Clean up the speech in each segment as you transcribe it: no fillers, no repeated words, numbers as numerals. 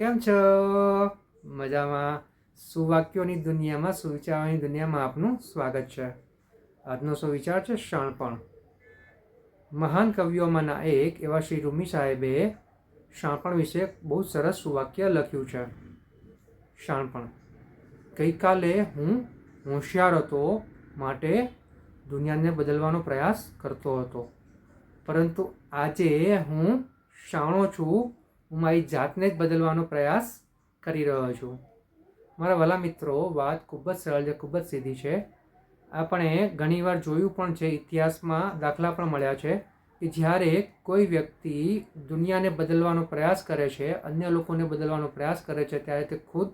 કેમ છો? મજામાં? સુવાક્યોની દુનિયામાં, સુવિચારોની દુનિયામાં આપનું સ્વાગત છે. આજનો સુવિચાર છે શાણપણ. મહાન કવિઓમાંના એક એવા શ્રી રૂમી સાહેબે શાણપણ વિશે બહુ સરસ સુવાક્ય લખ્યું છે. શાણપણ. ગઈકાલે હું હોશિયાર હતો, માટે દુનિયાને બદલવાનો પ્રયાસ કરતો હતો, પરંતુ આજે હું શાણો છું. હું મારી જાતને જ બદલવાનો પ્રયાસ કરી રહ્યો છું. મારા વહાલા મિત્રો, વાત ખૂબ જ સરળ છે, ખૂબ જ સીધી છે. આપણે ઘણીવાર જોયું પણ છે, ઇતિહાસમાં દાખલા પણ મળ્યા છે કે જ્યારે કોઈ વ્યક્તિ દુનિયાને બદલવાનો પ્રયાસ કરે છે, અન્ય લોકોને બદલવાનો પ્રયાસ કરે છે, ત્યારે તે ખુદ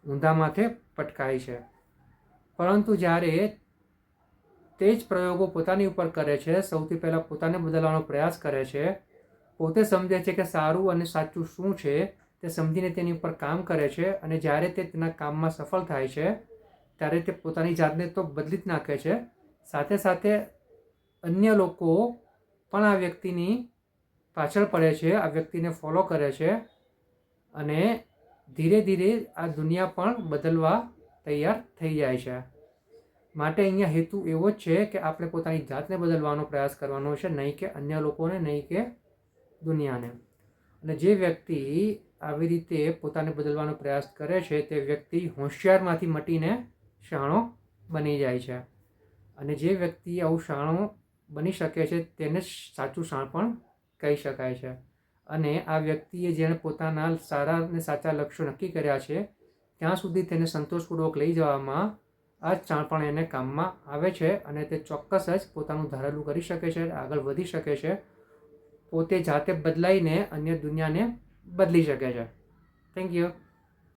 ઊંધા માથે પટકાય છે. પરંતુ જ્યારે તે જ પ્રયોગો પોતાની ઉપર કરે છે, સૌથી પહેલાં પોતાને બદલવાનો પ્રયાસ કરે છે, પોતે સમજે છે કે સારું અને સાચું શું છે, તે સમજીને તેની ઉપર કામ કરે છે, અને જ્યારે તે તેના કામમાં સફળ થાય છે ત્યારે તે પોતાની જાતને તો બદલી જ નાખે છે, સાથે સાથે અન્ય લોકો પણ આ વ્યક્તિની પાછળ પડે છે, આ વ્યક્તિને ફોલો કરે છે, અને ધીરે ધીરે આ દુનિયા પણ બદલવા તૈયાર થઈ જાય છે. માટે અહીંયા હેતુ એવો જ છે કે આપણે પોતાની જાતને બદલવાનો પ્રયાસ કરવાનો છે, નહીં કે અન્ય લોકોને, નહીં કે દુનિયાને. અને જે વ્યક્તિ આવી રીતે પોતાને બદલવાનો પ્રયાસ કરે છે, તે વ્યક્તિ હોશિયારમાંથી મટીને શાણો બની જાય છે. અને જે વ્યક્તિ આવું શાણો બની શકે છે, તેને જ સાચું શાણપણ કહી શકાય છે. અને આ વ્યક્તિએ જેણે પોતાના સારા અને સાચા લક્ષ્યો નક્કી કર્યા છે, ત્યાં સુધી તેને સંતોષપૂર્વક લઈ જવામાં આ જ શાણપણ એને કામમાં આવે છે, અને તે ચોક્કસ જ પોતાનું ધારેલું કરી શકે છે, આગળ વધી શકે છે, પોતે જાતે બદલાઈને અન્ય દુનિયાને બદલી શકે છે. Thank you.